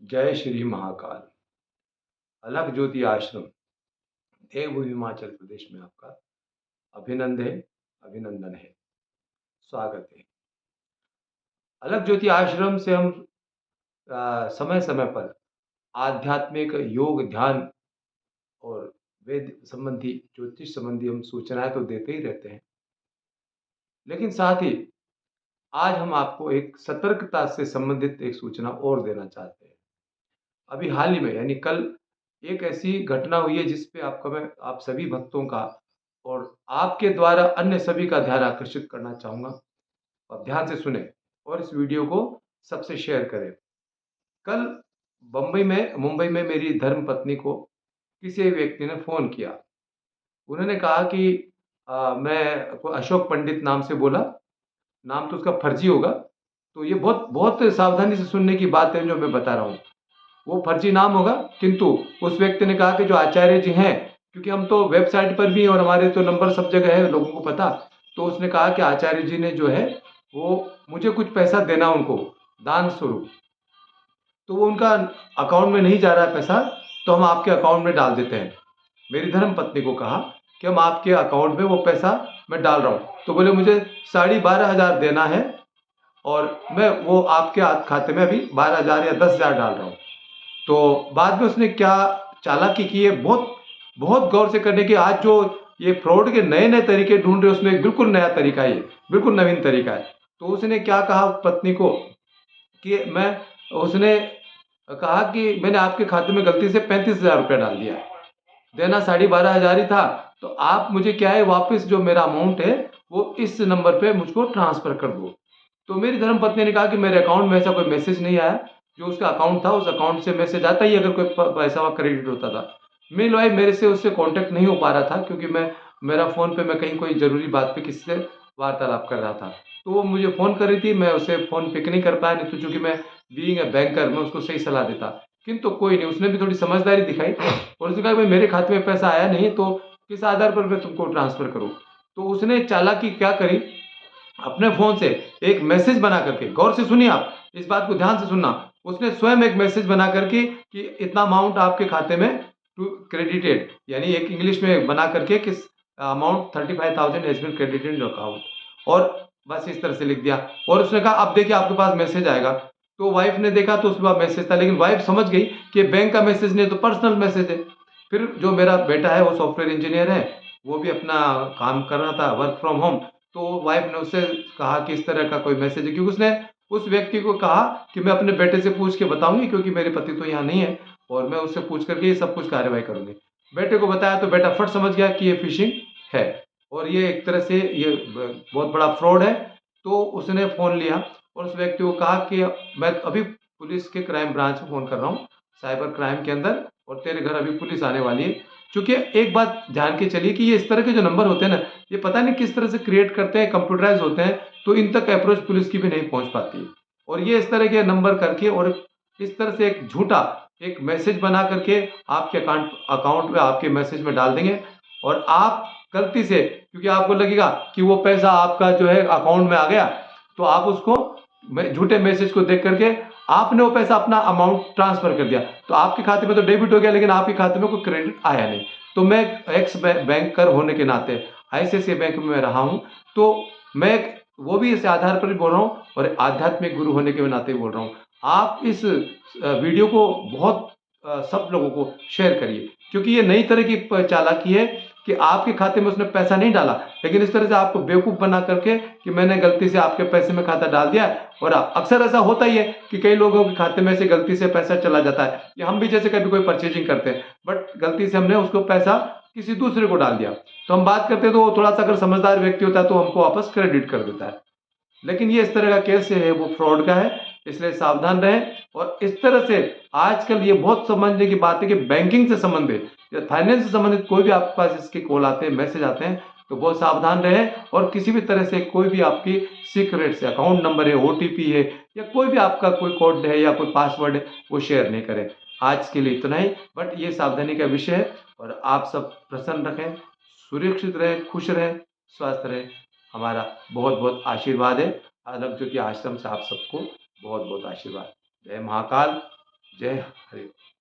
जय श्री महाकाल। अलख ज्योति आश्रम देवभूमि हिमाचल प्रदेश में आपका अभिनंदन है, स्वागत है। अलख ज्योति आश्रम से हम समय समय पर आध्यात्मिक योग ध्यान और वेद संबंधी ज्योतिष संबंधी हम सूचनाएं तो देते ही रहते हैं, लेकिन साथ ही आज हम आपको एक सतर्कता से संबंधित एक सूचना और देना चाहते हैं। अभी हाल ही में यानी कल एक ऐसी घटना हुई है जिस पे आपका मैं आप सभी भक्तों का और आपके द्वारा अन्य सभी का ध्यान आकर्षित करना चाहूँगा। आप ध्यान से सुनें और इस वीडियो को सबसे शेयर करें। कल मुंबई में मेरी धर्मपत्नी को किसी एक व्यक्ति ने फ़ोन किया। उन्होंने कहा कि मैं को अशोक पंडित नाम से बोला, नाम तो उसका फर्जी होगा, तो ये बहुत बहुत सावधानी से सुनने की बात है जो मैं बता रहा हूँ। वो फर्जी नाम होगा, किंतु उस व्यक्ति ने कहा कि जो आचार्य जी हैं, क्योंकि हम तो वेबसाइट पर भी हैं और हमारे तो नंबर सब जगह है लोगों को पता, तो उसने कहा कि आचार्य जी ने जो है वो मुझे कुछ पैसा देना उनको दान स्वरूप, तो वो उनका अकाउंट में नहीं जा रहा है पैसा, तो हम आपके अकाउंट में डाल देते हैं। मेरी धर्म पत्नी को कहा कि हम आपके अकाउंट में वो पैसा मैं डाल रहा हूँ, तो बोले मुझे 12,500 देना है और मैं वो आपके खाते में अभी 12,000 या 10,000 डाल रहा हूँ। तो बाद में उसने क्या चालाकी की है, बहुत बहुत गौर से करने की। आज जो ये फ्रॉड के नए नए तरीके ढूंढ रहे हैं उसमें एक बिल्कुल नया तरीका है, ये बिल्कुल नवीन तरीका है। तो उसने क्या कहा पत्नी को कि उसने कहा कि मैंने आपके खाते में गलती से 35,000 रुपया डाल दिया है, देना 12,500 ही था, तो आप मुझे क्या है वापस जो मेरा अमाउंट है वो इस नंबर पे मुझको ट्रांसफर कर दो। तो मेरी धर्मपत्नी ने कहा कि मेरे अकाउंट में ऐसा कोई मैसेज नहीं आया, जो उसका अकाउंट था उस अकाउंट से मैसेज आता ही अगर कोई पैसा वहाँ क्रेडिट होता था। मीनवाइल मेरे से उससे कांटेक्ट नहीं हो पा रहा था, क्योंकि मेरा फ़ोन पे मैं कहीं कोई ज़रूरी बात पे किसी से वार्तालाप कर रहा था। तो वो मुझे फ़ोन कर रही थी, मैं उसे फ़ोन पिक नहीं कर पाया, नहीं तो चूँकि मैं बीइंग अ बैंकर मैं उसको सही सलाह देता। किंतु कोई नहीं, उसने भी थोड़ी समझदारी दिखाई और उसने कहा भाई मेरे खाते में पैसा आया नहीं, तो किस आधार पर मैं तुमको ट्रांसफ़र करूँ? तो उसने चालाकी क्या करी, अपने फ़ोन से एक मैसेज बना करके, गौर से सुनिए आप, इस बात को ध्यान से सुनना। उसने स्वयं एक मैसेज बना करके कि इतना अमाउंट आपके खाते में टू क्रेडिटेड, यानी एक इंग्लिश में बना करके कि amount 35,000 has been credited in your account, और बस इस तरह से लिख दिया। और उसने कहा अब देखिए आपके पास मैसेज आएगा। तो वाइफ़ ने देखा तो उसके बाद मैसेज था, लेकिन वाइफ़ समझ गई कि बैंक का मैसेज नहीं, तो पर्सनल मैसेज है। फिर जो मेरा बेटा है वो सॉफ्टवेयर इंजीनियर है, वो भी अपना काम कर रहा था वर्क फ्रॉम होम, तो वाइफ ने उससे कहा कि इस तरह का कोई मैसेज है, क्योंकि उसने उस व्यक्ति को कहा कि मैं अपने बेटे से पूछ के बताऊंगी, क्योंकि मेरे पति तो यहाँ नहीं है और मैं उससे पूछ करके ये सब कुछ कार्यवाही करूंगी। बेटे को बताया तो बेटा फट समझ गया कि ये फिशिंग है और ये एक तरह से ये बहुत बड़ा फ्रॉड है। तो उसने फ़ोन लिया और उस व्यक्ति को कहा कि मैं अभी पुलिस के क्राइम ब्रांच में फ़ोन कर रहा हूँ, साइबर क्राइम के अंदर, और तेरे घर अभी पुलिस आने वाली है। क्योंकि एक बात ध्यान के चलिए कि ये इस तरह के जो नंबर होते हैं ना, ये पता नहीं किस तरह से क्रिएट करते हैं, कंप्यूटराइज़ होते हैं, तो इन तक अप्रोच पुलिस की भी नहीं पहुँच पाती है। और ये इस तरह के नंबर करके और इस तरह से एक झूठा एक मैसेज बना करके आपके अकाउंट में आपके मैसेज में डाल देंगे, और आप गलती से, क्योंकि आपको लगेगा कि वो पैसा आपका जो है अकाउंट में आ गया, तो आप उसको झूठे मैसेज को देख करके आपने वो पैसा अपना अमाउंट ट्रांसफर कर दिया, तो आपके खाते में तो डेबिट हो गया, लेकिन आपके खाते में कोई क्रेडिट आया नहीं। तो मैं एक्स बैंकर होने के नाते आईसीआईसीआई बैंक में मैं रहा हूँ, तो मैं वो भी इस आधार पर भी बोल रहा हूँ और आध्यात्मिक गुरु होने के नाते भी बोल रहा हूँ। आप इस वीडियो को बहुत सब लोगों को शेयर करिए, क्योंकि ये नई तरह की चालाकी है कि आपके खाते में उसने पैसा नहीं डाला, लेकिन इस तरह से आपको बेवकूफ़ बना करके कि मैंने गलती से आपके पैसे में खाता डाल दिया है। और अक्सर ऐसा होता ही है कि कई लोगों के खाते में से गलती से पैसा चला जाता है, या हम भी जैसे कभी कोई परचेजिंग करते हैं बट गलती से हमने उसको पैसा किसी दूसरे को डाल दिया, तो हम बात करते हैं तो थोड़ा सा अगर समझदार व्यक्ति होता है तो हमको वापस क्रेडिट कर देता है। लेकिन ये इस तरह का केस है, वो फ्रॉड का है, इसलिए सावधान रहें। और इस तरह से आजकल ये बहुत समझने की बात है कि बैंकिंग से संबंधित या फाइनेंस से संबंधित कोई भी आपके पास इसके कॉल आते हैं, मैसेज आते हैं, तो बहुत सावधान रहें और किसी भी तरह से कोई भी आपकी सीक्रेट से अकाउंट नंबर है, ओटीपी है, या कोई भी आपका कोई कोड है या कोई पासवर्ड है, वो शेयर नहीं करें। आज के लिए इतना ही, बट ये सावधानी का विषय है। और आप सब प्रसन्न रहें, सुरक्षित रहें, खुश रहें, स्वस्थ रहें, हमारा बहुत बहुत आशीर्वाद है। अलग ज्योति आश्रम से आप सबको बहुत बहुत आशीर्वाद। जय महाकाल, जय हरि।